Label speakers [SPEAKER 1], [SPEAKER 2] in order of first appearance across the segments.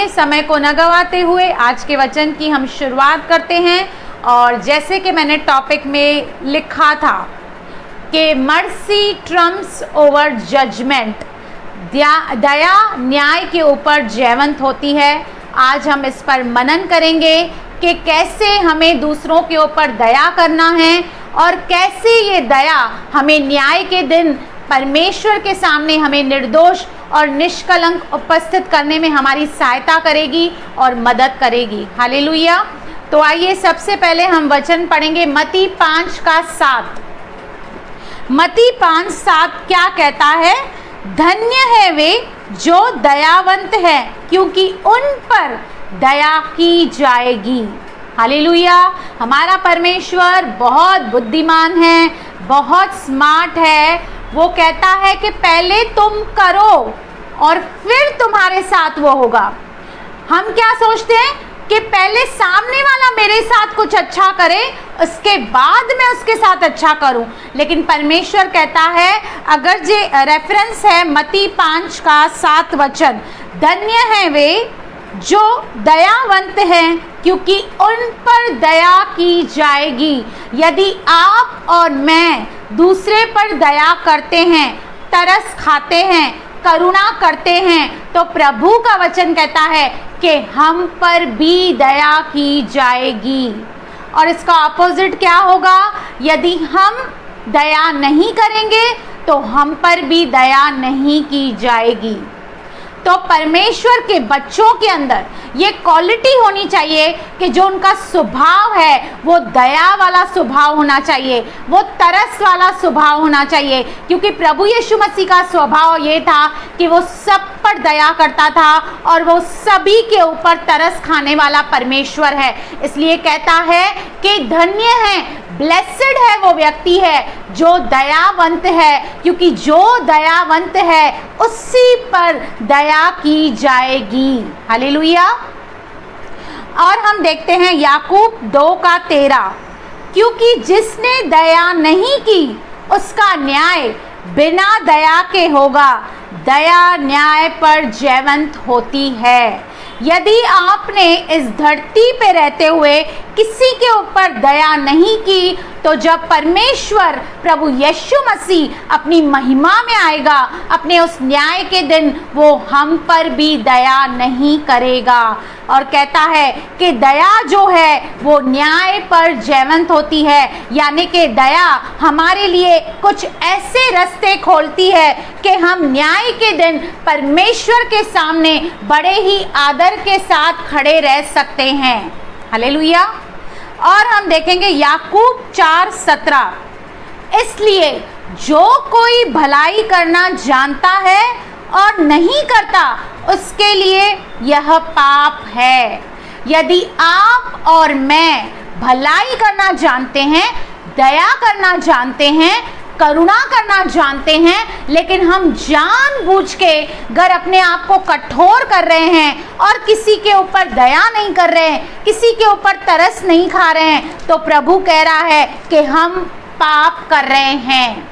[SPEAKER 1] समय को न गवाते हुए आज के वचन की हम शुरुआत करते हैं। और जैसे कि मैंने टॉपिक में लिखा था कि मर्सी ट्रम्प्स ओवर जजमेंट, दया न्याय के ऊपर जयवंत होती है। आज हम इस पर मनन करेंगे कि कैसे हमें दूसरों के ऊपर दया करना है और कैसे ये दया हमें न्याय के दिन परमेश्वर के सामने हमें निर्दोष और निष्कलंक उपस्थित करने में हमारी सहायता करेगी और मदद करेगी। हालेलुया। तो आइए सबसे पहले हम वचन पढ़ेंगे मत्ती 5:7। मत्ती 5:7 क्या कहता है? धन्य है वे जो दयावंत है, क्योंकि उन पर दया की जाएगी। हालेलुया। हमारा परमेश्वर बहुत बुद्धिमान है, बहुत स्मार्ट है। वो कहता है कि पहले तुम करो और फिर तुम्हारे साथ वो होगा। हम क्या सोचते हैं कि पहले सामने वाला मेरे साथ कुछ अच्छा करे, उसके बाद मैं उसके साथ अच्छा करूं। लेकिन परमेश्वर कहता है, अगर ये रेफरेंस है मत्ती 5:7 वचन, धन्य है वे जो दयावंत हैं, क्योंकि उन पर दया की जाएगी। यदि आप और मैं दूसरे पर दया करते हैं, तरस खाते हैं, करुणा करते हैं, तो प्रभु का वचन कहता है कि हम पर भी दया की जाएगी। और इसका ऑपोजिट क्या होगा? यदि हम दया नहीं करेंगे तो हम पर भी दया नहीं की जाएगी। तो परमेश्वर के बच्चों के अंदर ये क्वालिटी होनी चाहिए कि जो उनका स्वभाव है वो दया वाला स्वभाव होना चाहिए, वो तरस वाला स्वभाव होना चाहिए। क्योंकि प्रभु यीशु मसीह का स्वभाव ये था कि वो सब पर दया करता था और वो सभी के ऊपर तरस खाने वाला परमेश्वर है। इसलिए कहता है कि धन्य है, ब्लेसेड है वो व्यक्ति है जो दयावंत है, क्योंकि जो दयावंत है उसी पर दया की जाएगी। हालेलुया। और हम देखते हैं याकूब 2:13, क्योंकि जिसने दया नहीं की उसका न्याय बिना दया के होगा, दया न्याय पर जयवंत होती है। यदि आपने इस धरती पे रहते हुए किसी के ऊपर दया नहीं की, तो जब परमेश्वर प्रभु यीशु मसीह अपनी महिमा में आएगा अपने उस न्याय के दिन, वो हम पर भी दया नहीं करेगा। और कहता है कि दया जो है वो न्याय पर जयवंत होती है, यानी कि दया हमारे लिए कुछ ऐसे रास्ते खोलती है कि हम न्याय के दिन परमेश्वर के सामने बड़े ही आदर के साथ खड़े रह सकते हैं। हालेलुया। और हम देखेंगे याकूब 4:17, इसलिए जो कोई भलाई करना जानता है और नहीं करता, उसके लिए यह पाप है। यदि आप और मैं भलाई करना जानते हैं, दया करना जानते हैं, करुणा करना जानते हैं, लेकिन हम जानबूझ के अगर अपने आप को कठोर कर रहे हैं और किसी के ऊपर दया नहीं कर रहे हैं, किसी के ऊपर तरस नहीं खा रहे हैं, तो प्रभु कह रहा है कि हम पाप कर रहे हैं।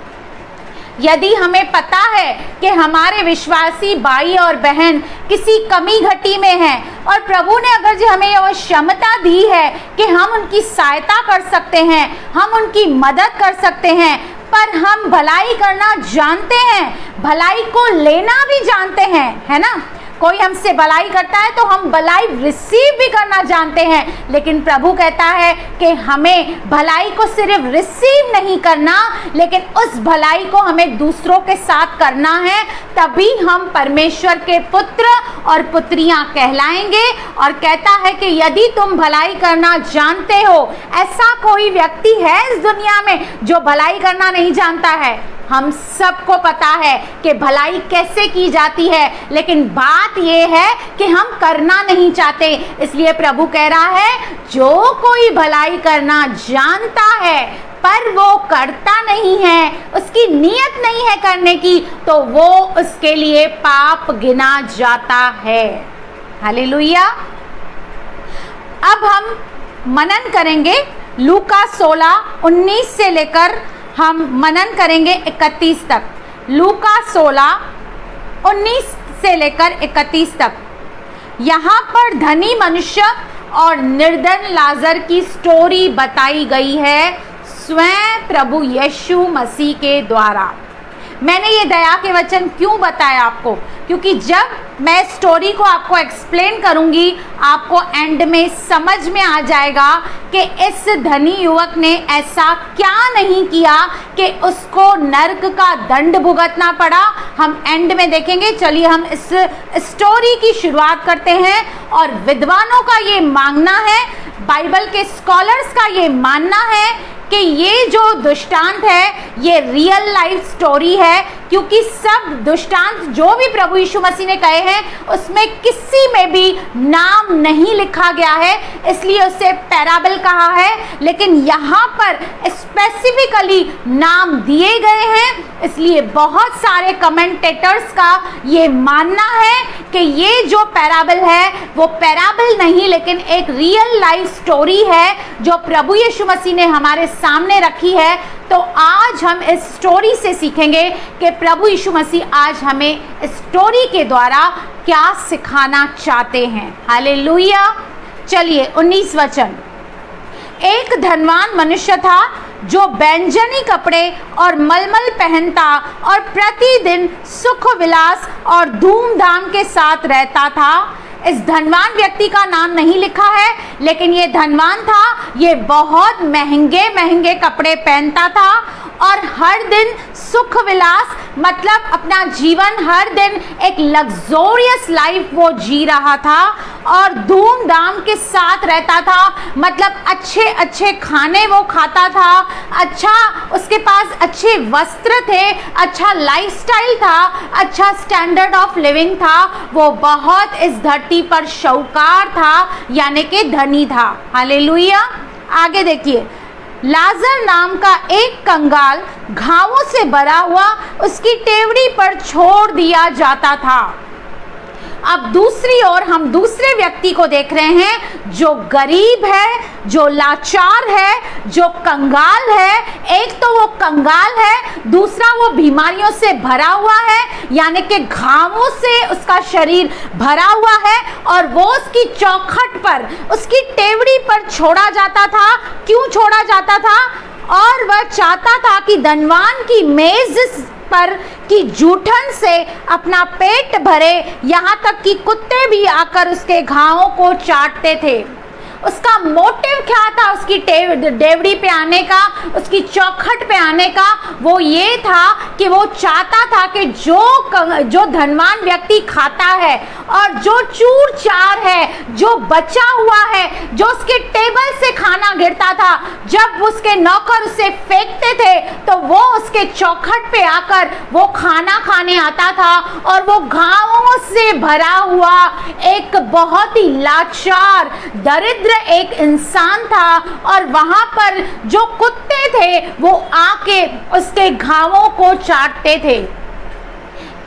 [SPEAKER 1] यदि हमें पता है कि हमारे विश्वासी भाई और बहन किसी कमी घटी में हैं और प्रभु ने अगर जो हमें वो क्षमता दी है कि हम उनकी सहायता कर सकते हैं, हम उनकी मदद कर सकते हैं, पर हम भलाई करना जानते हैं, भलाई को लेना भी जानते हैं, है ना। कोई हमसे भलाई करता है तो हम भलाई रिसीव भी करना जानते हैं, लेकिन प्रभु कहता है कि हमें भलाई को सिर्फ रिसीव नहीं करना, लेकिन उस भलाई को हमें दूसरों के साथ करना है, तभी हम परमेश्वर के पुत्र और पुत्रियां कहलाएंगे। और कहता है कि यदि तुम भलाई करना जानते हो, ऐसा कोई व्यक्ति है इस दुनिया में जो भलाई करना नहीं जानता है? हम सबको पता है कि भलाई कैसे की जाती है, लेकिन बात यह है कि हम करना नहीं चाहते। इसलिए प्रभु कह रहा है, जो कोई भलाई करना जानता है पर वो करता नहीं है, उसकी नीयत नहीं है करने की, तो वो उसके लिए पाप गिना जाता है। हालेलुया। अब हम मनन करेंगे लूका 16:19 से लेकर हम मनन करेंगे 31 तक। लूका 16:19 से लेकर 31 तक। यहाँ पर धनी मनुष्य और निर्धन लाजर की स्टोरी बताई गई है स्वयं प्रभु यीशु मसीह के द्वारा। मैंने ये दया के वचन क्यों बताया आपको, क्योंकि जब मैं स्टोरी को आपको एक्सप्लेन करूंगी आपको एंड में समझ में आ जाएगा कि इस धनी युवक ने ऐसा क्या नहीं किया कि उसको नर्क का दंड भुगतना पड़ा। हम एंड में देखेंगे। चलिए हम इस स्टोरी की शुरुआत करते हैं। और विद्वानों का ये मानना है, बाइबल के स्कॉलर्स का ये मानना है कि ये जो दृष्टांत है ये रियल लाइफ स्टोरी है, क्योंकि सब दृष्टांत जो भी प्रभु यीशु मसीह ने कहे हैं उसमें किसी में भी नाम नहीं लिखा गया है, इसलिए उसे पैराबल कहा है। लेकिन यहाँ पर स्पेसिफिकली नाम दिए गए हैं, इसलिए बहुत सारे कमेंटेटर्स का ये मानना है कि ये जो पैराबल है वो पैराबल नहीं लेकिन एक रियल लाइफ स्टोरी है जो प्रभु यीशु मसीह ने हमारे सामने रखी है। तो आज हम इस स्टोरी से सीखेंगे कि प्रभु यीशु मसीह आज हमें इस स्टोरी के द्वारा क्या सिखाना चाहते हैं। हालेलुया। चलिए 19 वचन। एक धनवान मनुष्य था जो बैंजनी कपड़े और मलमल पहनता और प्रतिदिन सुख विलास और धूमधाम के साथ रहता था। इस धनवान व्यक्ति का नाम नहीं लिखा है, लेकिन ये धनवान था, ये बहुत महंगे महंगे कपड़े पहनता था और हर दिन सुख विलास मतलब अपना जीवन हर दिन एक लग्जोरियस लाइफ वो जी रहा था और धूमधाम के साथ रहता था, मतलब अच्छे अच्छे खाने वो खाता था, अच्छा उसके पास अच्छे वस्त्र थे, अच्छा लाइफस्टाइल था, अच्छा स्टैंडर्ड ऑफ लिविंग था। वो बहुत इस धरती पर शाहूकार था, यानी कि धनी था। हालेलुया। आगे देखिए। लाजर नाम का एक कंगाल घावों से भरा हुआ उसकी टेवड़ी पर छोड़ दिया जाता था। अब दूसरी ओर हम दूसरे व्यक्ति को देख रहे हैं जो गरीब है, जो लाचार है, जो कंगाल है। एक तो वो कंगाल है, दूसरा वो बीमारियों से भरा हुआ है, यानी कि घावों से उसका शरीर भरा हुआ है और वो उसकी चौखट पर, उसकी टेवड़ी पर छोड़ा जाता था। क्यों छोड़ा जाता था? और वह चाहता था कि धनवान की मेज पर की जूठन से अपना पेट भरे, यहाँ तक कि कुत्ते भी आकर उसके घावों को चाटते थे। उसका मोटिव क्या था उसकी डेवड़ी पे आने का, उसकी चौखट पे आने का? वो ये था कि वो चाहता था कि जो धनवान व्यक्ति खाता है और जो चूर चार है, जो बचा हुआ है, जो उसके टेबल से खाना गिरता था, जब उसके नौकर उसे फेंकते थे तो वो उसके चौखट पे आकर वो खाना खाने आता था और वो घावों से भरा हुआ एक बहुत ही लाचार दरिद्र एक इंसान था और वहां पर जो कुत्ते थे वो आके उसके घावों को चाटते थे।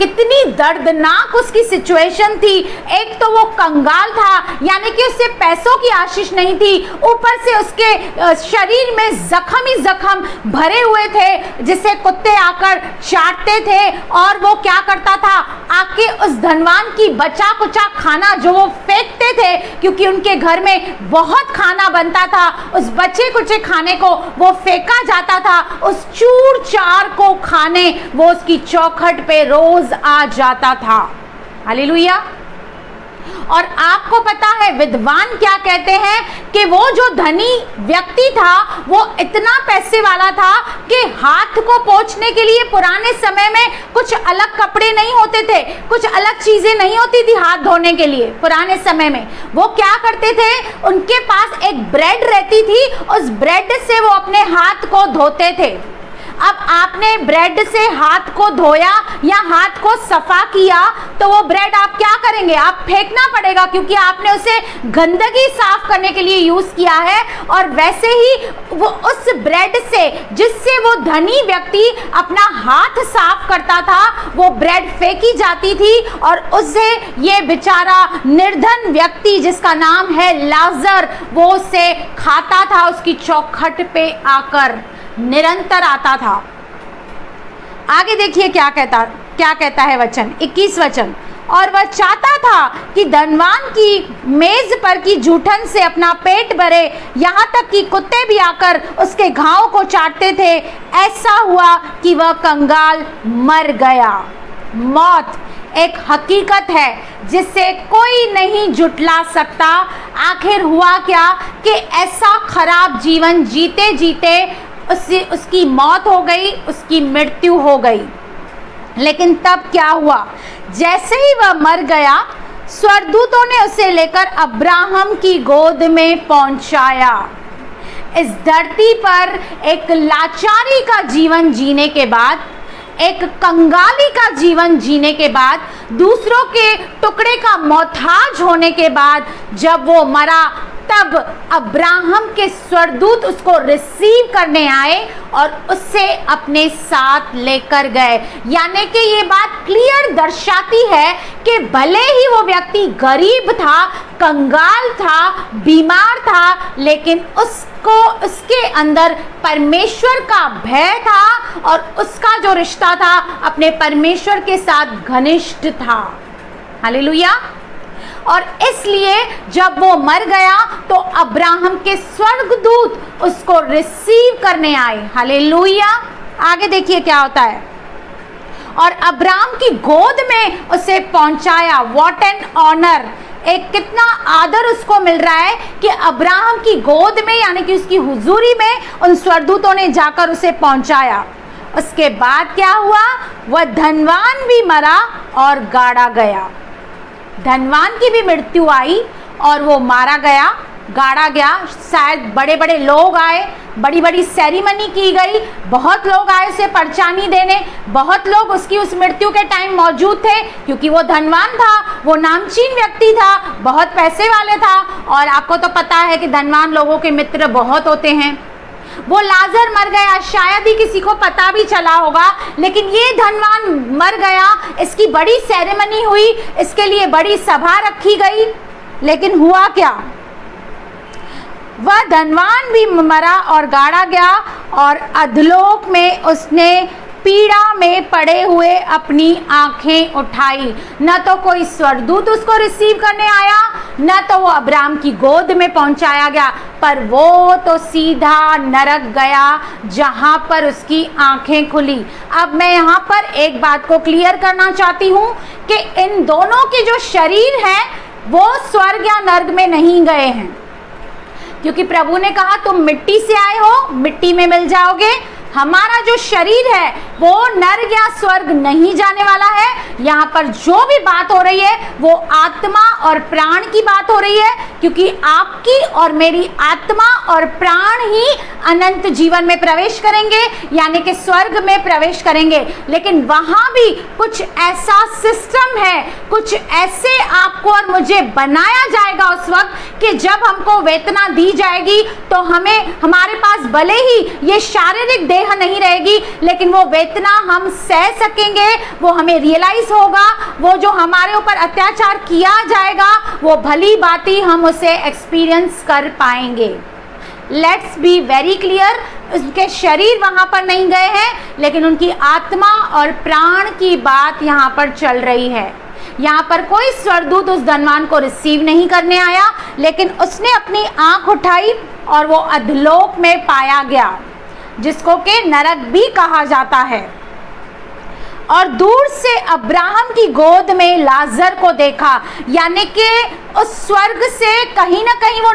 [SPEAKER 1] कितनी दर्दनाक उसकी सिचुएशन थी। एक तो वो कंगाल था, यानी कि उससे पैसों की आशीष नहीं थी, ऊपर से उसके शरीर में जख्म ही जख्म भरे हुए थे जिसे कुत्ते आकर चाटते थे। और वो क्या करता था, आके उस धनवान की बचा कुचा खाना जो वो फेंकते थे, क्योंकि उनके घर में बहुत खाना बनता था, उस बचे कुचे खाने को वो फेंका जाता था, उस चूर चार को खाने वो उसकी चौखट पे रोज आ जाता था। हालेलुया। और आपको पता है विद्वान क्या कहते हैं कि वो जो धनी व्यक्ति था वो इतना पैसे वाला था कि हाथ को पोंछने के लिए पुराने समय में कुछ अलग कपड़े नहीं होते थे, कुछ अलग चीजें नहीं होती थी हाथ धोने के लिए। पुराने समय में वो क्या करते थे, उनके पास एक ब्रेड रहती थी, उस ब्रेड से वो अपने हाथ को धोते थे। अब आपने ब्रेड से हाथ को धोया या हाथ को सफा किया तो वो ब्रेड आप क्या करेंगे, आप फेंकना पड़ेगा, क्योंकि आपने उसे गंदगी साफ करने के लिए यूज किया है। और वैसे ही वो उस ब्रेड से जिससे वो धनी व्यक्ति अपना हाथ साफ करता था वो ब्रेड फेंकी जाती थी और उससे ये बेचारा निर्धन व्यक्ति जिसका नाम है लाजर वो उसे खाता था, उसकी चौखट पे आकर निरंतर आता था। आगे देखिए क्या कहता है वचन, 21 वचन। और वह चाहता था कि धनवान की मेज पर की जूठन से अपना पेट भरे, यहाँ तक कि कुत्ते भी आकर उसके घाव को चाटते थे। ऐसा हुआ कि वह कंगाल मर गया। मौत एक हकीकत है जिसे कोई नहीं जुटला सकता। आखिर हुआ क्या कि ऐसा खराब जीवन जीते जीते उसकी मौत हो गई, उसकी मृत्यु हो गई। लेकिन तब क्या हुआ, जैसे ही वह मर गया, स्वर्गदूतों ने उसे लेकर अब्राहम की गोद में पहुंचाया। इस धरती पर एक लाचारी का जीवन जीने के बाद, एक कंगाली का जीवन जीने के बाद, दूसरों के टुकड़े का मोहताज होने के बाद जब वो मरा, तब अब्राहम के स्वर्गदूत उसको रिसीव करने आए और उससे अपने साथ लेकर गए। यानी कि ये बात क्लियर दर्शाती है कि भले ही वो व्यक्ति गरीब था, कंगाल था, बीमार था, लेकिन उसके अंदर परमेश्वर का भय था और उसका जो रिश्ता था अपने परमेश्वर के साथ घनिष्ठ था। हालेलुया। और इसलिए जब वो मर गया तो अब्राहम के स्वर्गदूत उसको रिसीव करने आए। हालेलुया। आगे देखिए क्या होता है। और अब्राहम की गोद में उसे पहुंचाया। व्हाट एन ऑनर, एक कितना आदर उसको मिल रहा है कि अब्राहम की गोद में, यानी कि उसकी हुजूरी में उन स्वर्गदूतों ने जाकर उसे पहुंचाया। उसके बाद क्या हुआ, वह धनवान भी मरा और गाड़ा गया। धनवान की भी मृत्यु आई और वो मारा गया, गाड़ा गया। शायद बड़े बड़े लोग आए, बड़ी बड़ी सेरेमनी की गई, बहुत लोग आए उसे परचानी देने, बहुत लोग उसकी उस मृत्यु के टाइम मौजूद थे, क्योंकि वो धनवान था, वो नामचीन व्यक्ति था, बहुत पैसे वाले था। और आपको तो पता है कि धनवान लोगों के मित्र बहुत होते हैं। वो लाजर मर गया, शायद ही किसी को पता भी चला होगा, लेकिन ये धनवान मर गया, इसकी बड़ी सेरेमनी हुई, इसके लिए बड़ी सभा रखी गई। लेकिन हुआ क्या, वह धनवान भी मरा और गाड़ा गया और अधोलोक में उसने पीड़ा में पड़े हुए अपनी आंखें उठाई। न तो कोई स्वर्गदूत उसको रिसीव करने आया, न तो वो अब्राहम की गोद में पहुंचाया गया, पर वो तो सीधा नरक गया जहां पर उसकी आंखें खुली। अब मैं यहाँ पर एक बात को क्लियर करना चाहती हूँ कि इन दोनों के जो शरीर हैं वो स्वर्ग या नर्क में नहीं गए हैं, क्योंकि प्रभु ने कहा तुम मिट्टी से आए हो, मिट्टी में मिल जाओगे। हमारा जो शरीर है वो नर्क या स्वर्ग नहीं जाने वाला है। यहाँ पर जो भी बात हो रही है वो आत्मा और प्राण की बात हो रही है, क्योंकि आपकी और मेरी आत्मा और प्राण ही अनंत जीवन में प्रवेश करेंगे, यानी कि स्वर्ग में प्रवेश करेंगे। लेकिन वहाँ भी कुछ ऐसा सिस्टम है, कुछ ऐसे आपको और मुझे बनाया जाएगा उस वक्त कि जब हमको वेतना दी जाएगी तो हमारे पास भले ही ये शारीरिक देह नहीं रहेगी, लेकिन वो वेतना हम सह सकेंगे। वो हमें रियलाइज होगा, वो जो हमारे ऊपर अत्याचार किया जाएगा वो भली बाती हम उसे एक्सपीरियंस कर पाएंगे। लेट्स बी वेरी क्लियर, उसके शरीर वहां पर नहीं गए हैं, लेकिन उनकी आत्मा और प्राण की बात यहाँ पर चल रही है। यहाँ पर कोई स्वर्गदूत उस धनवान को रिसीव नहीं करने आया, लेकिन उसने अपनी आंख उठाई और वो अधोलोक में पाया गया, जिसको के नरक भी कहा जाता है। और दूर से अब्राहम की गोद में लाजर को देखा, यानी कि उस स्वर्ग से कहीं ना कहीं वो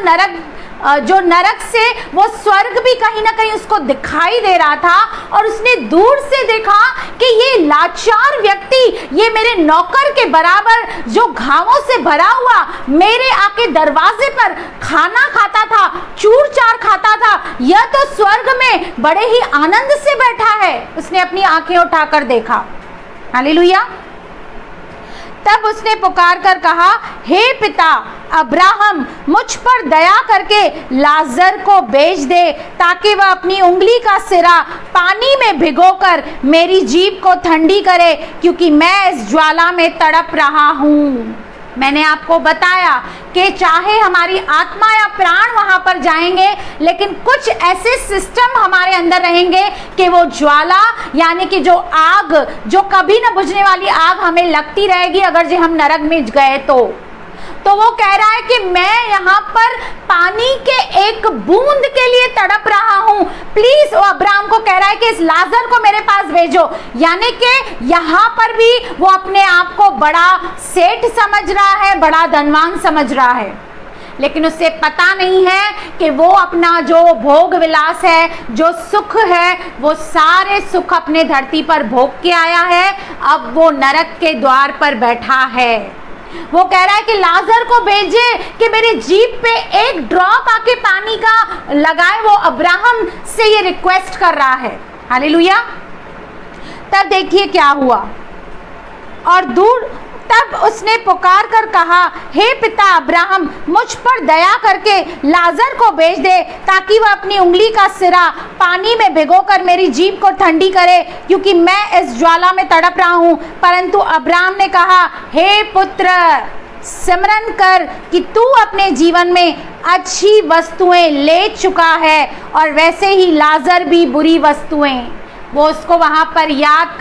[SPEAKER 1] जो नरक से वो स्वर्ग भी कहीं ना कहीं उसको दिखाई दे रहा था। और उसने दूर से देखा कि ये लाचार व्यक्ति, ये मेरे नौकर के बराबर जो घावों से भरा हुआ मेरे आके दरवाजे पर खाना खाता था, चूर चार खाता था, यह तो स्वर्ग में बड़े ही आनंद से बैठा है। उसने अपनी आंखें उठाकर देखा। हालेलुया। तब उसने पुकार कर कहा, हे पिता अब्राहम, मुझ पर दया करके लाजर को भेज दे, ताकि वह अपनी उंगली का सिरा पानी में भिगोकर मेरी जीभ को ठंडी करे, क्योंकि मैं इस ज्वाला में तड़प रहा हूँ। मैंने आपको बताया कि चाहे हमारी आत्मा या प्राण वहां पर जाएंगे, लेकिन कुछ ऐसे सिस्टम हमारे अंदर रहेंगे कि वो ज्वाला यानी कि जो आग, जो कभी न बुझने वाली आग हमें लगती रहेगी अगर जो हम नरक में गए तो वो कह रहा है कि मैं यहाँ पर पानी के एक बूंद के लिए तड़प रहा हूँ, प्लीज। वो अब्राहम को कह रहा है कि इस लाजर को मेरे पास भेजो, यानी कि यहाँ पर भी वो अपने आप को बड़ा सेठ समझ रहा है, बड़ा धनवान समझ रहा है, लेकिन उसे पता नहीं है कि वो अपना जो भोग विलास है, जो सुख है, वो सारे सुख अपने धरती पर भोग के आया है। अब वो नरक के द्वार पर बैठा है। वो कह रहा है कि लाजर को भेजे कि मेरी जीभ पे एक ड्रॉप आके पानी का लगाए। वो अब्राहम से ये रिक्वेस्ट कर रहा है। हालेलुया। तब देखिए क्या हुआ। और तब उसने पुकार कर कहा, हे पिता अब्राहम, मुझ पर दया करके लाजर को भेज दे ताकि वह अपनी उंगली का सिरा पानी में भिगोकर मेरी जीभ को ठंडी करे, क्योंकि मैं इस ज्वाला में तड़प रहा हूँ। परंतु अब्राहम ने कहा, हे पुत्र, स्मरण कर कि तू अपने जीवन में अच्छी वस्तुएं ले चुका है और वैसे ही लाजर भी बुरी वस्तुएं। वो उसको वहां पर याद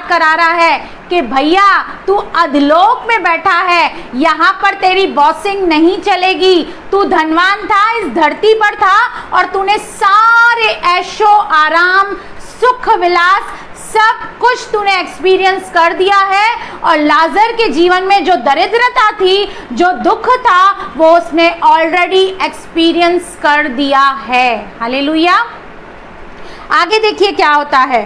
[SPEAKER 1] करा रहा है कि भैया तू अधलोक में बैठा है, यहाँ पर तेरी बॉसिंग नहीं चलेगी। तू धनवान था, इस धरती पर था और तूने सारे ऐशो आराम, सुख विलास, सब कुछ तूने एक्सपीरियंस कर दिया है। और लाजर के जीवन में जो दरिद्रता थी, जो दुख था, वो उसने ऑलरेडी एक्सपीरियंस कर दिया है। हालेलुया। आगे देखिए क्या होता है।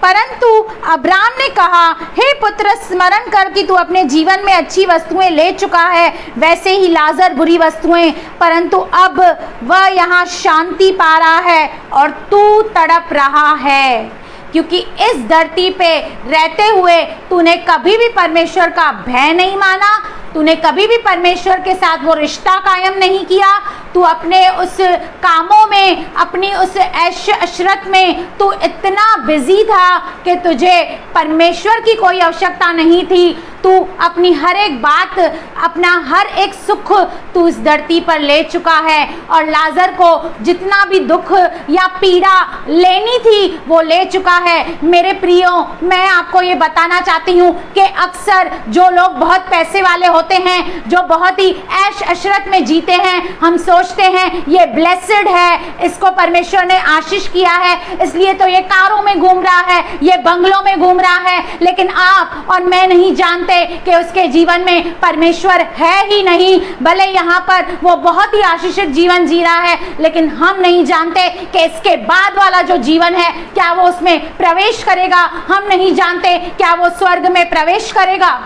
[SPEAKER 1] परंतु अब्राम ने कहा, हे पुत्र, स्मरण कर कि तू अपने जीवन में अच्छी वस्तुएं ले चुका है, वैसे ही लाजर बुरी वस्तुएं। परंतु अब वह यहाँ शांति पा रहा है और तू तड़प रहा है, क्योंकि इस धरती पे रहते हुए तूने कभी भी परमेश्वर का भय नहीं माना, तूने कभी भी परमेश्वर के साथ वो रिश्ता कायम नहीं किया। तू अपने उस कामों में, अपनी उस ऐश अशरत में तू इतना बिजी था कि तुझे परमेश्वर की कोई आवश्यकता नहीं थी। तू अपनी हर एक बात, अपना हर एक सुख तू इस धरती पर ले चुका है और लाजर को जितना भी दुख या पीड़ा लेनी थी वो ले चुका है। मेरे प्रियो, मैं आपको ये बताना चाहती हूँ कि अक्सर जो लोग बहुत पैसे वाले होते हैं, जो बहुत ही ऐश अशरत में जीते हैं, हम सोचते हैं ये ब्लेसेड है, इसको परमेश्वर ने आशीष किया है, इसलिए तो ये कारों में घूम रहा है, ये बंगलों में घूम रहा है। लेकिन आप और मैं नहीं जानते कि उसके जीवन में परमेश्वर है ही नहीं। भले यहाँ पर वो बहुत ही आशीषित जीवन जी रहा है, लेकिन हम नहीं जानते कि इसके बाद वाला जो जीवन है, क्या वो उसमें प्रवेश करेगा। हम नहीं जानते क्या वो स्वर्ग में प्रवेश करेगा।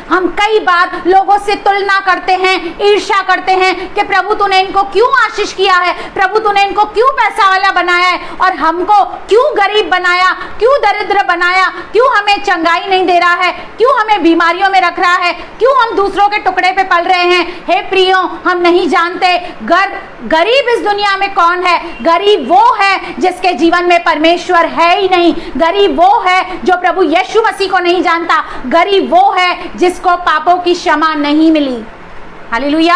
[SPEAKER 1] हम कई बार लोगों से तुलना करते हैं, ईर्ष्या करते हैं कि प्रभु तूने इनको क्यों आशीष किया है, प्रभु तूने इनको क्यों पैसा वाला बनाया है और हमको क्यों गरीब बनाया, क्यों दरिद्र बनाया, क्यों हमें चंगाई नहीं दे रहा है, क्यों हमें बीमारियों में रख रहा है, क्यों हम दूसरों के टुकड़े पे पल रहे हैं। हे प्रियो, हम नहीं जानते गरीब इस दुनिया में कौन है। गरीब वो है जिसके जीवन में परमेश्वर है ही नहीं। गरीब वो है जो प्रभु यीशु मसीह को नहीं जानता। गरीब वो है जिसको पापों की क्षमा नहीं मिली। हालेलुया।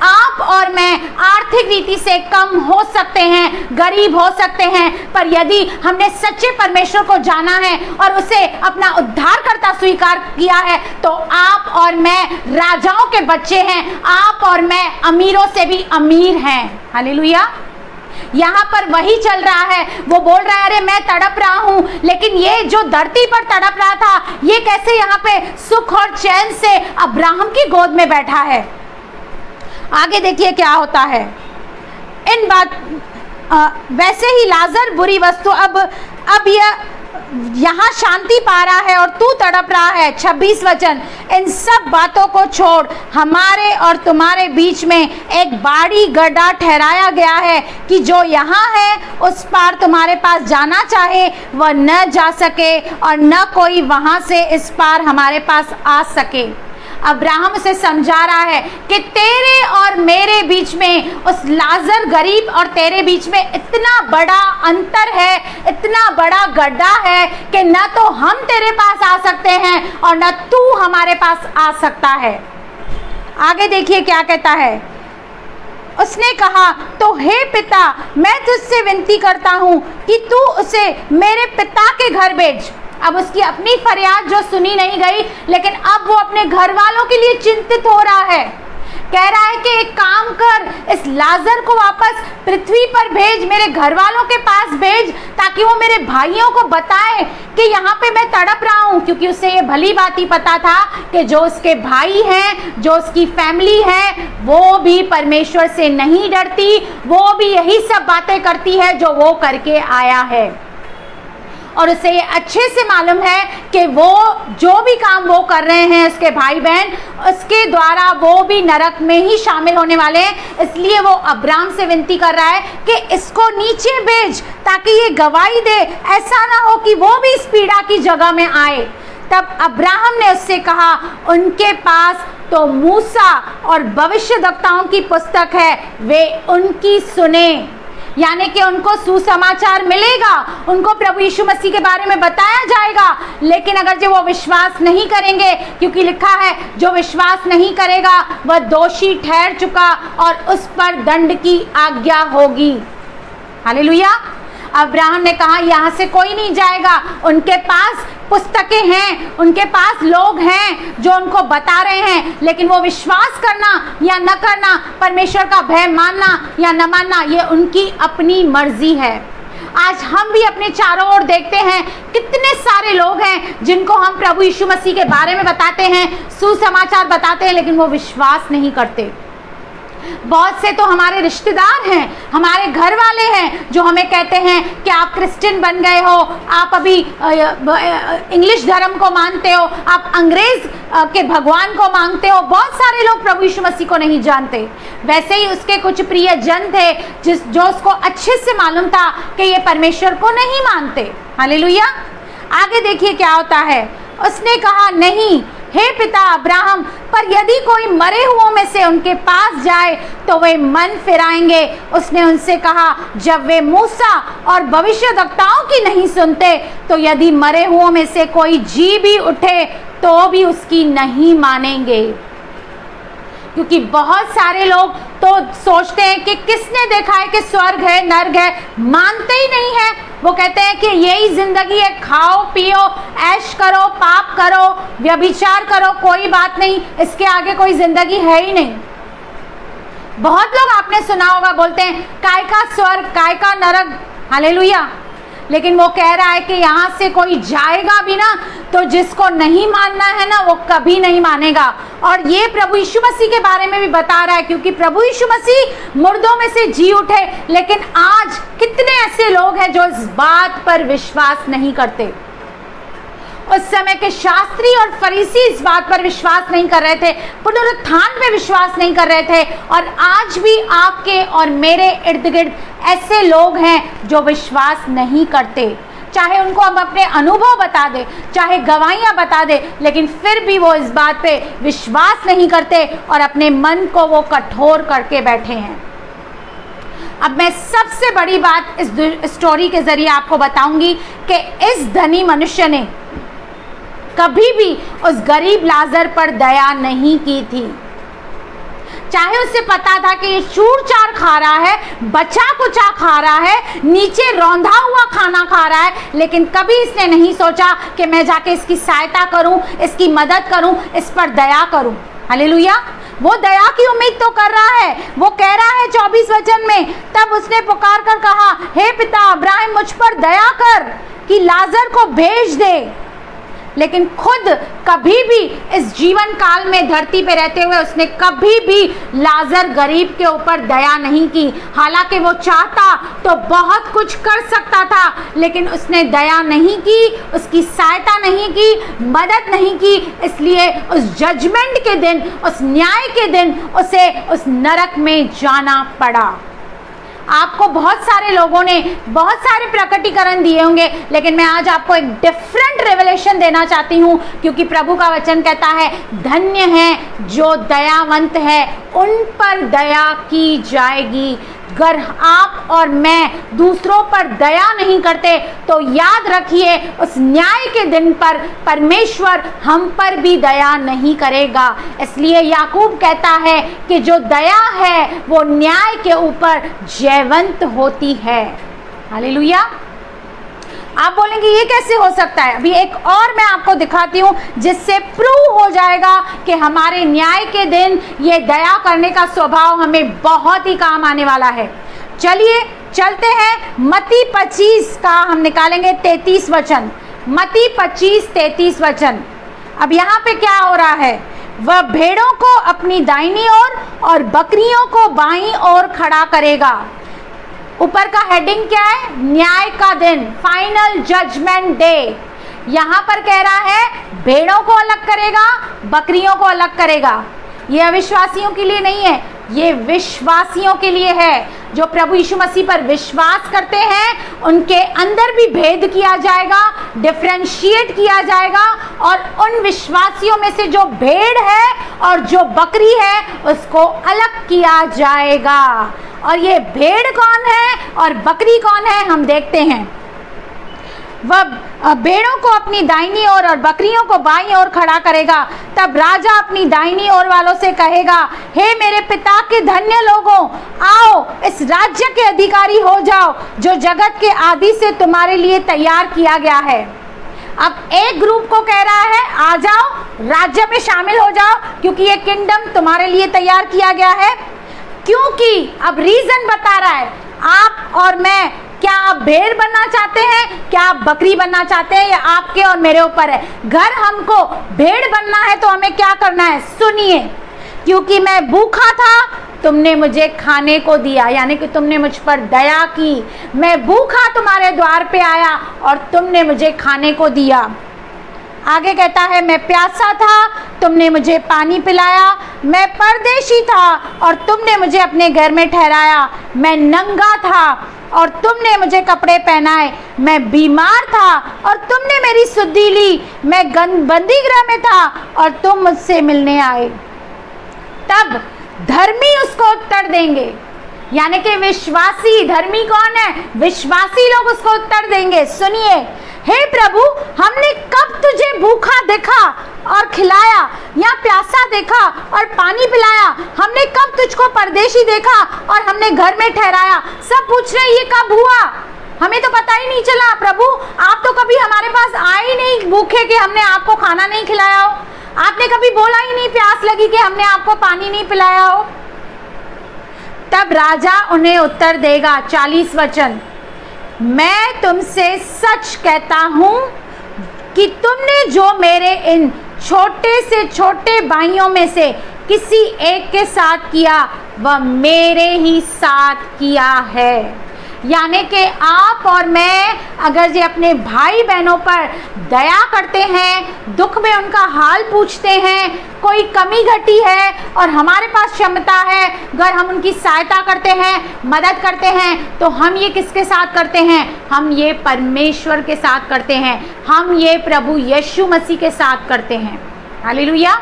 [SPEAKER 1] आप और मैं आर्थिक रीति से कम हो सकते हैं, गरीब हो सकते हैं, पर यदि हमने सच्चे परमेश्वर को जाना है और उसे अपना उद्धारकर्ता स्वीकार किया है, तो आप और मैं राजाओं के बच्चे हैं। आप और मैं अमीरों से भी अमीर हैं। हालेलुया। यहाँ पर वही चल रहा है। वो बोल रहा है, अरे मैं तड़प रहा हूँ, लेकिन ये जो धरती पर तड़प रहा था, ये कैसे यहाँ पे सुख और चैन से अब्राहम की गोद में बैठा है। आगे देखिए क्या होता है। इन बात वैसे ही लाजर बुरी वस्तु अब यह यहाँ शांति पा रहा है और तू तड़प रहा है। 26 वचन, इन सब बातों को छोड़, हमारे और तुम्हारे बीच में एक बाड़ी गड्ढा ठहराया गया है कि जो यहाँ है उस पार तुम्हारे पास जाना चाहे वह न जा सके और न कोई वहाँ से इस पार हमारे पास आ सके। अब्राहम उसे समझा रहा है कि तेरे और मेरे बीच में, उस लाजर गरीब और तेरे बीच में इतना बड़ा अंतर है, इतना बड़ा गड्ढा है कि न तो हम तेरे पास आ सकते हैं और न तू हमारे पास आ सकता है। आगे देखिए क्या कहता है। उसने कहा, तो हे पिता, मैं तुझसे विनती करता हूं कि तू उसे मेरे पिता के घर भेज। अब उसकी अपनी फरियाद जो सुनी नहीं गई, लेकिन अब वो अपने घर वालों के लिए चिंतित हो रहा है। कह रहा है कि एक काम कर, इस लाजर को वापस पृथ्वी पर भेज, मेरे घर वालों के पास भेज, ताकि वो मेरे भाइयों को बताए कि यहाँ पे मैं तड़प रहा हूँ। क्योंकि उसे ये भली बात ही पता था कि जो उसके भाई हैं, जो उसकी फैमिली है, वो भी परमेश्वर से नहीं डरती, वो भी यही सब बातें करती है जो वो करके आया है। और उसे ये अच्छे से मालूम है कि वो जो भी काम वो कर रहे हैं, उसके भाई बहन, उसके द्वारा वो भी नरक में ही शामिल होने वाले हैं। इसलिए वो अब्राहम से विनती कर रहा है कि इसको नीचे भेज, ताकि ये गवाही दे, ऐसा ना हो कि वो भी इस पीड़ा की जगह में आए। तब अब्राहम ने उससे कहा, उनके पास तो मूसा और भविष्यद्वक्ताओं की पुस्तक है, वे उनकी सुने। यानी कि उनको सुसमाचार मिलेगा, उनको प्रभु यीशु मसीह के बारे में बताया जाएगा, लेकिन अगर जो वो विश्वास नहीं करेंगे, क्योंकि लिखा है जो विश्वास नहीं करेगा वह दोषी ठहर चुका और उस पर दंड की आज्ञा होगी। हालेलुया। अब्राहम ने कहा, यहाँ से कोई नहीं जाएगा, उनके पास पुस्तकें हैं, उनके पास लोग हैं जो उनको बता रहे हैं, लेकिन वो विश्वास करना या न करना, परमेश्वर का भय मानना या न मानना, ये उनकी अपनी मर्जी है। आज हम भी अपने चारों ओर देखते हैं, कितने सारे लोग हैं जिनको हम प्रभु यीशु मसीह के बारे में बताते हैं, सुसमाचार बताते हैं, लेकिन वो विश्वास नहीं करते। बहुत से तो हमारे रिश्तेदार हैं, हमारे घर वाले हैं, जो हमें कहते हैं कि आप क्रिश्चियन बन गए हो, आप अभी इंग्लिश धर्म को मानते हो, आप अंग्रेज के भगवान को मांगते हो। बहुत सारे लोग प्रभु यीशु मसीह को नहीं जानते। वैसे ही उसके कुछ प्रियजन थे जो उसको अच्छे से मालूम था कि ये परमेश्वर को नहीं मानते। हालेलुया। आगे देखिए क्या होता है। उसने कहा, नहीं हे पिता अब्राहम, पर यदि कोई मरे हुओं में से उनके पास जाए तो वे मन फिराएंगे। उसने उनसे कहा, जब वे मूसा और भविष्यद्वक्ताओं की नहीं सुनते, तो यदि मरे हुओं में से कोई जी भी उठे तो भी उसकी नहीं मानेंगे। क्योंकि बहुत सारे लोग तो सोचते हैं कि किसने देखा है कि स्वर्ग है, नर्क है, मानते ही नहीं है। वो कहते हैं कि यही जिंदगी है, खाओ पियो, ऐश करो, पाप करो, व्यभिचार करो, कोई बात नहीं, इसके आगे कोई जिंदगी है ही नहीं। बहुत लोग आपने सुना होगा बोलते हैं, काय का स्वर्ग, काय का नरक। हालेलुया। लेकिन वो कह रहा है कि यहाँ से कोई जाएगा भी ना, तो जिसको नहीं मानना है ना, वो कभी नहीं मानेगा। और ये प्रभु यीशु मसीह के बारे में भी बता रहा है, क्योंकि प्रभु यीशु मसीह मुर्दों में से जी उठे, लेकिन आज कितने ऐसे लोग हैं जो इस बात पर विश्वास नहीं करते। उस समय के शास्त्री और फरीसी इस बात पर विश्वास नहीं कर रहे थे, पुनरुत्थान पे विश्वास नहीं कर रहे थे। और आज भी आपके और मेरे इर्द गिर्द ऐसे लोग हैं जो विश्वास नहीं करते। चाहे उनको हम अपने अनुभव बता दें, चाहे गवाहियां बता दें, लेकिन फिर भी वो इस बात पे विश्वास नहीं करते और अपने मन को वो कठोर करके बैठे हैं। अब मैं सबसे बड़ी बात इस स्टोरी के जरिए आपको बताऊंगी कि इस धनी मनुष्य ने कभी भी उस गरीब लाजर पर दया नहीं की थी। चाहे उसे पता था कि ये चूर चार खा रहा है, बचा कुचा खा रहा है, नीचे रौंधा हुआ खाना खा रहा है, लेकिन कभी इसने नहीं सोचा कि मैं जाके इसकी सहायता करूं, इसकी मदद करूं, इस पर दया करूं। हालेलुया। वो दया की उम्मीद तो कर रहा है। वो कह रहा है 24 वचन में, तब उसने पुकार कर कहा, हे पिता अब्राहम, मुझ पर दया कर कि लाजर को भेज दे। लेकिन खुद कभी भी इस जीवन काल में धरती पे रहते हुए उसने कभी भी लाजर गरीब के ऊपर दया नहीं की। हालांकि वो चाहता तो बहुत कुछ कर सकता था, लेकिन उसने दया नहीं की, उसकी सहायता नहीं की, मदद नहीं की। इसलिए उस जजमेंट के दिन, उस न्याय के दिन उसे उस नरक में जाना पड़ा। आपको बहुत सारे लोगों ने बहुत सारे प्रकटीकरण दिए होंगे, लेकिन मैं आज आपको एक डिफरेंट रेवलेशन देना चाहती हूँ, क्योंकि प्रभु का वचन कहता है धन्य है जो दयावंत है, उन पर दया की जाएगी। अगर आप और मैं दूसरों पर दया नहीं करते तो याद रखिए उस न्याय के दिन पर परमेश्वर हम पर भी दया नहीं करेगा। इसलिए याकूब कहता है कि जो दया है वो न्याय के ऊपर जयवंत होती है। हालेलुया। आप बोलेंगे ये कैसे हो सकता है? अभी एक और मैं आपको दिखाती हूँ जिससे प्रूव हो जाएगा कि हमारे न्याय के दिन ये दया करने का स्वभाव हमें बहुत ही काम आने वाला है। चलिए चलते हैं मत्ती 25 का हम निकालेंगे 33 वचन। मत्ती 25-33 वचन। अब यहाँ पे क्या हो रहा है? वह भेड़ों को अपनी दाहिनी ओर और बकरियों को बाईं ओर खड़ा करेगा। ऊपर का हेडिंग क्या है? न्याय का दिन, फाइनल जजमेंट डे। यहाँ पर कह रहा है भेड़ों को अलग करेगा, बकरियों को अलग करेगा। ये अविश्वासियों के लिए नहीं है, ये विश्वासियों के लिए है। जो प्रभु यीशु मसीह पर विश्वास करते हैं उनके अंदर भी भेद किया जाएगा, डिफरेंशिएट किया जाएगा, और उन विश्वासियों में से जो भेड़ है और जो बकरी है उसको अलग किया जाएगा। और ये भेड़ कौन है और बकरी कौन है हम देखते हैं। वह भेड़ों को अपनी दाहिनी ओर और बकरियों को बाईं ओर खड़ा करेगा। तब राजा अपनी दाहिनी ओर वालों से कहेगा, हे मेरे पिता के धन्य लोगों, आओ इस राज्य के अधिकारी हो जाओ जो जगत के आदि से तुम्हारे लिए तैयार किया गया है। अब एक ग्रुप को कह रहा है आ जाओ राज्य में शामिल हो जाओ, क्योंकि ये किंगडम तुम्हारे लिए तैयार किया गया है। क्योंकि अब रीजन बता रहा है, आप और मैं, क्या आप भेड़ बनना चाहते हैं, क्या आप बकरी बनना चाहते हैं, या आपके और मेरे ऊपर है। घर हमको भेड़ बनना है तो हमें क्या करना है? सुनिए, क्योंकि मैं भूखा था तुमने मुझे खाने को दिया, यानी कि तुमने मुझ पर दया की। मैं भूखा तुम्हारे द्वार पे आया और तुमने मुझे खाने को दिया। आगे कहता है मैं प्यासा था तुमने मुझे पानी पिलाया, मैं परदेशी था और तुमने मुझे अपने घर में ठहराया, मैं नंगा था और तुमने मुझे कपड़े पहनाए, मैं बीमार था और तुमने मेरी सुधि ली, मैं बंदी गृह में था और तुम मुझसे मिलने आए। तब धर्मी उसको उत्तर देंगे, यानी कि विश्वासी, धर्मी कौन है? विश्वासी लोग उसको उत्तर देंगे। सुनिए, हे प्रभु, हमने कब तुझे भूखा देखा और खिलाया, या प्यासा देखा और पानी पिलाया? हमने कब तुझको परदेशी देखा और हमने घर में ठहराया? सब पूछ रहे ये कब हुआ? हमें तो पता ही नहीं चला। प्रभु, आप तो कभी हमारे पास आए ही नहीं भूखे कि हमने आपको खाना नहीं खिलाया हो। आपने कभी बोला ही नहीं प्यास लगी कि हमने आपको पानी नहीं पिलाया हो। तब राजा उन्हें उत्तर देगा, 40 वचन, मैं तुमसे सच कहता हूं कि तुमने जो मेरे इन छोटे से छोटे भाइयों में से किसी एक के साथ किया वह मेरे ही साथ किया है। यानी कि आप और मैं अगर ये अपने भाई बहनों पर दया करते हैं, दुख में उनका हाल पूछते हैं, कोई कमी घटी है और हमारे पास क्षमता है, अगर हम उनकी सहायता करते हैं, मदद करते हैं, तो हम ये किसके साथ करते हैं? हम ये परमेश्वर के साथ करते हैं, हम ये प्रभु यीशु मसीह के साथ करते हैं। हालेलुया।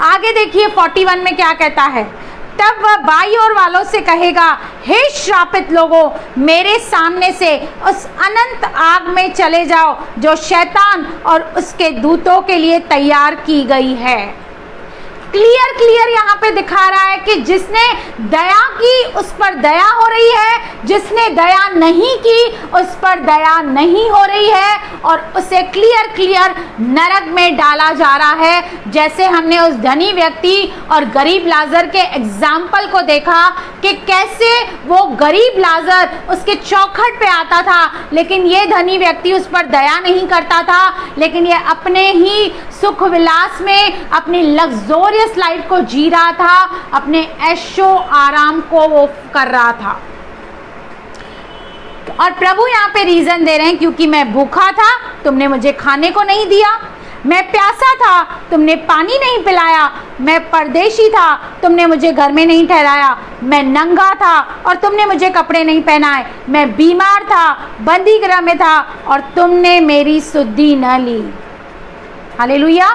[SPEAKER 1] आगे देखिए 41 में क्या कहता है। तब वह बाई ओर वालों से कहेगा, हे श्रापित लोगों, मेरे सामने से उस अनंत आग में चले जाओ जो शैतान और उसके दूतों के लिए तैयार की गई है। क्लियर यहाँ पे दिखा रहा है कि जिसने दया की उस पर दया हो रही है, जिसने दया नहीं की उस पर दया नहीं हो रही है, और उसे क्लियर नरक में डाला जा रहा है। जैसे हमने उस धनी व्यक्ति और गरीब लाजर के एग्जाम्पल को देखा कि कैसे वो गरीब लाजर उसके चौखट पे आता था, लेकिन ये धनी व्यक्ति उस पर दया नहीं करता था, लेकिन ये अपने ही सुख विलास में अपनी लग्जोरियस लाइफ को जी रहा था, अपने ऐशो आराम को वो कर रहा था। और प्रभु यहाँ पे रीजन दे रहे हैं, क्योंकि मैं भूखा था तुमने मुझे खाने को नहीं दिया, मैं प्यासा था, तुमने पानी नहीं पिलाया, मैं परदेशी था, तुमने मुझे घर में नहीं ठहराया, मैं नंगा था और तुमने मुझे कपड़े नहीं पहनाए, मैं बीमार था, बंदी गृह में था और तुमने मेरी सुधि न ली। हालेलुया।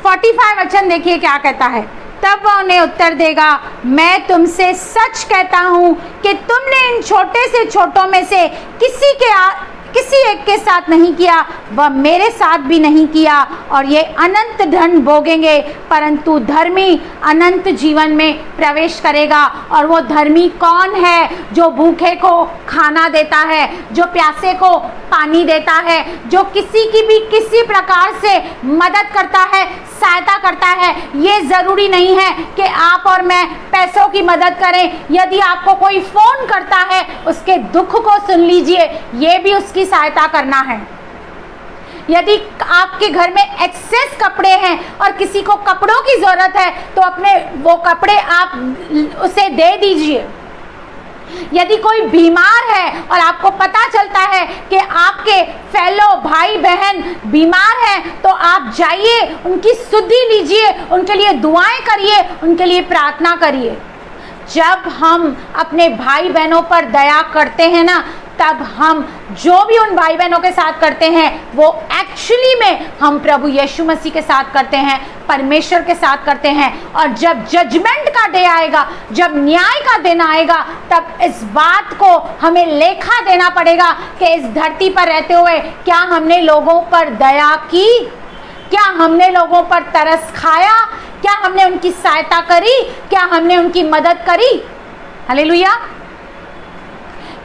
[SPEAKER 1] 45 वचन देखिए क्या कहता है। तब वह उन्हें उत्तर देगा, मैं तुमसे सच कहता हूं कि तुमने इन छोटे से छोटों में से किसी एक के साथ नहीं किया, वह मेरे साथ भी नहीं किया। और ये अनंत दंड भोगेंगे, परंतु धर्मी अनंत जीवन में प्रवेश करेगा। और वो धर्मी कौन है? जो भूखे को खाना देता है, जो प्यासे को पानी देता है, जो किसी की भी किसी प्रकार से मदद करता है, सहायता करता है। ये ज़रूरी नहीं है कि आप और मैं पैसों की मदद करें। यदि आपको कोई फ़ोन करता है, उसके दुख को सुन लीजिए, ये भी उसकी सहायता करना है। यदि आपके घर में एक्सेस कपड़े हैं और किसी को कपड़ों की ज़रूरत है, तो अपने वो कपड़े आप उसे दे दीजिए। यदि कोई बीमार है और आपको पता चलता है कि आपके फेलो भाई बहन बीमार हैं, तो आप जाइए, उनकी सुधि लीजिए, उनके लिए दुआएं करिए, उनके लिए प्रार्थना करिए। जब हम अपने भाई बहनों पर दया करते हैं ना, तब हम जो भी उन भाई बहनों के साथ करते हैं, वो एक्चुअली में हम प्रभु यीशु मसीह के साथ करते हैं, परमेश्वर के साथ करते हैं। और जब जजमेंट का डे आएगा, जब न्याय का दिन आएगा, तब इस बात को हमें लेखा देना पड़ेगा कि इस धरती पर रहते हुए क्या हमने लोगों पर दया की, क्या हमने लोगों पर तरस खाया, क्या हमने उनकी सहायता करी, क्या हमने उनकी मदद करी। हालेलुया।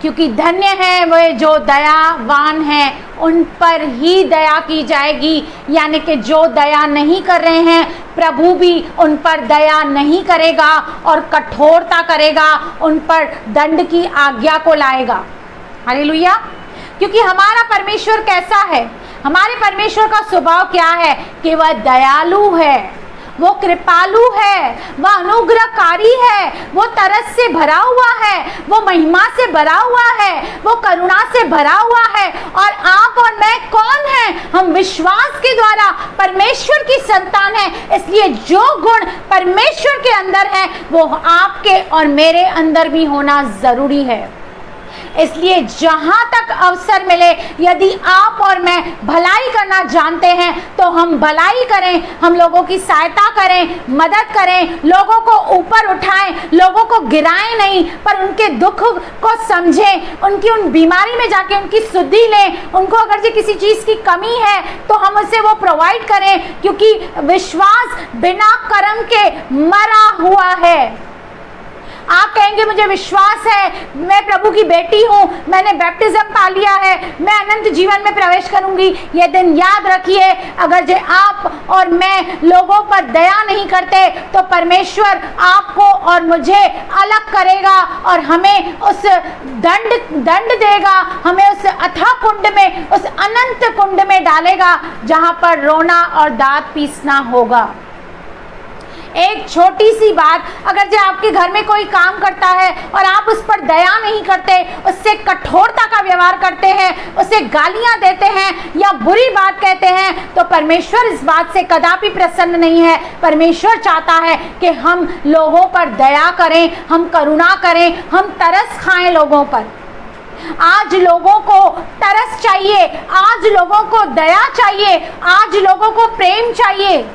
[SPEAKER 1] क्योंकि धन्य है वे जो दयावान हैं, उन पर ही दया की जाएगी। यानी कि जो दया नहीं कर रहे हैं, प्रभु भी उन पर दया नहीं करेगा और कठोरता करेगा, उन पर दंड की आज्ञा को लाएगा। हालेलुया। क्योंकि हमारा परमेश्वर कैसा है? हमारे परमेश्वर का स्वभाव क्या है? कि वह दयालु है, वो कृपालु है, वह अनुग्रहकारी है, वो तरस से भरा हुआ है, वो महिमा से भरा हुआ है, वो करुणा से भरा हुआ है। और आप और मैं कौन हैं? हम विश्वास के द्वारा परमेश्वर की संतान हैं। इसलिए जो गुण परमेश्वर के अंदर है, वो आपके और मेरे अंदर भी होना जरूरी है। इसलिए जहां तक अवसर मिले, यदि आप और मैं भलाई करना जानते हैं, तो हम भलाई करें, हम लोगों की सहायता करें, मदद करें, लोगों को ऊपर उठाएं, लोगों को गिराएं नहीं, पर उनके दुख को समझें, उनकी उन बीमारी में जाके उनकी सुधि लें। उनको अगर जो किसी चीज़ की कमी है, तो हम उसे वो प्रोवाइड करें, क्योंकि विश्वास बिना कर्म के मरा हुआ है। आप कहेंगे मुझे विश्वास है, मैं प्रभु की बेटी हूँ, मैंने बैप्टिज्म पा लिया है, मैं अनंत जीवन में प्रवेश करूंगी। ये दिन याद रखिए, अगर जो आप और मैं लोगों पर दया नहीं करते, तो परमेश्वर आपको और मुझे अलग करेगा और हमें उस दंड देगा, हमें उस अथाह कुंड में, उस अनंत कुंड में डालेगा, जहाँ पर रोना और दांत पीसना होगा। एक छोटी सी बात, अगर जो आपके घर में कोई काम करता है और आप उस पर दया नहीं करते, उससे कठोरता का व्यवहार करते हैं, उसे गालियां देते हैं या बुरी बात कहते हैं, तो परमेश्वर इस बात से कदापि प्रसन्न नहीं है। परमेश्वर चाहता है कि हम लोगों पर दया करें, हम करुणा करें, हम तरस खाएं लोगों पर। आज लोगों को तरस चाहिए, आज लोगों को दया चाहिए, आज लोगों को प्रेम चाहिए।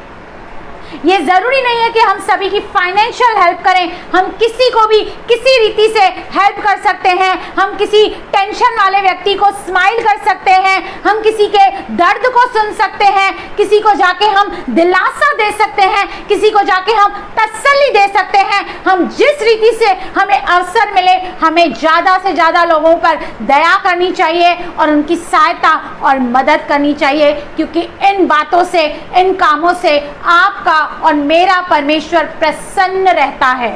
[SPEAKER 1] ये जरूरी नहीं है कि हम सभी की फाइनेंशियल हेल्प करें, हम किसी को भी किसी रीति से हेल्प कर सकते हैं, हम किसी टेंशन वाले व्यक्ति को स्माइल कर सकते हैं, हम किसी के दर्द को सुन सकते हैं, किसी को जाके हम दिलासा दे सकते हैं, किसी को जाके हम तसल्ली दे सकते हैं। हम जिस रीति से हमें अवसर मिले, हमें ज़्यादा से ज़्यादा लोगों पर दया करनी चाहिए और उनकी सहायता और मदद करनी चाहिए, क्योंकि इन बातों से, इन कामों से आपका और मेरा परमेश्वर प्रसन्न रहता है।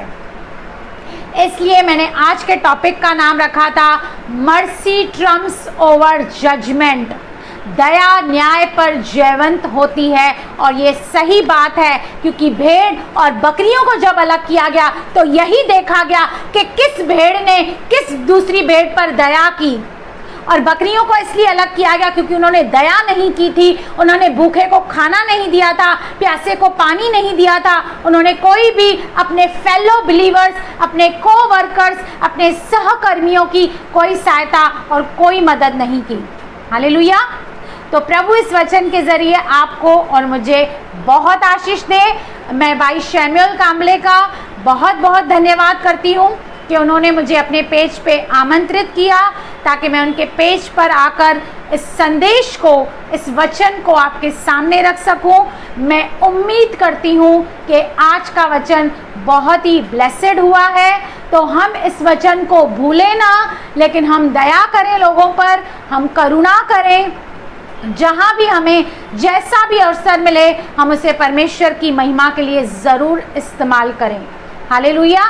[SPEAKER 1] इसलिए मैंने आज के टॉपिक का नाम रखा था मर्सी ट्रम्प्स ओवर जजमेंट। दया न्याय पर जयवंत होती है, और ये सही बात है, क्योंकि भेड़ और बकरियों को जब अलग किया गया, तो यही देखा गया कि किस भेड़ ने किस दूसरी भेड़ पर दया की। और बकरियों को इसलिए अलग किया गया क्योंकि उन्होंने दया नहीं की थी, उन्होंने भूखे को खाना नहीं दिया था, प्यासे को पानी नहीं दिया था, उन्होंने कोई भी अपने फेलो बिलीवर्स, अपने कोवर्कर्स, अपने सहकर्मियों की कोई सहायता और कोई मदद नहीं की। हालेलुया। तो प्रभु इस वचन के जरिए आपको और मुझे बहुत आशीष दे। मैं भाई शैम्यूल कांबले का बहुत बहुत धन्यवाद करती हूँ कि उन्होंने मुझे अपने पेज पे आमंत्रित किया ताकि मैं उनके पेज पर आकर इस संदेश को, इस वचन को आपके सामने रख सकूं। मैं उम्मीद करती हूँ कि आज का वचन बहुत ही ब्लेसेड हुआ है। तो हम इस वचन को भूलें ना, लेकिन हम दया करें लोगों पर, हम करुणा करें, जहाँ भी हमें जैसा भी अवसर मिले हम उसे परमेश्वर की महिमा के लिए ज़रूर इस्तेमाल करें। हालेलुया।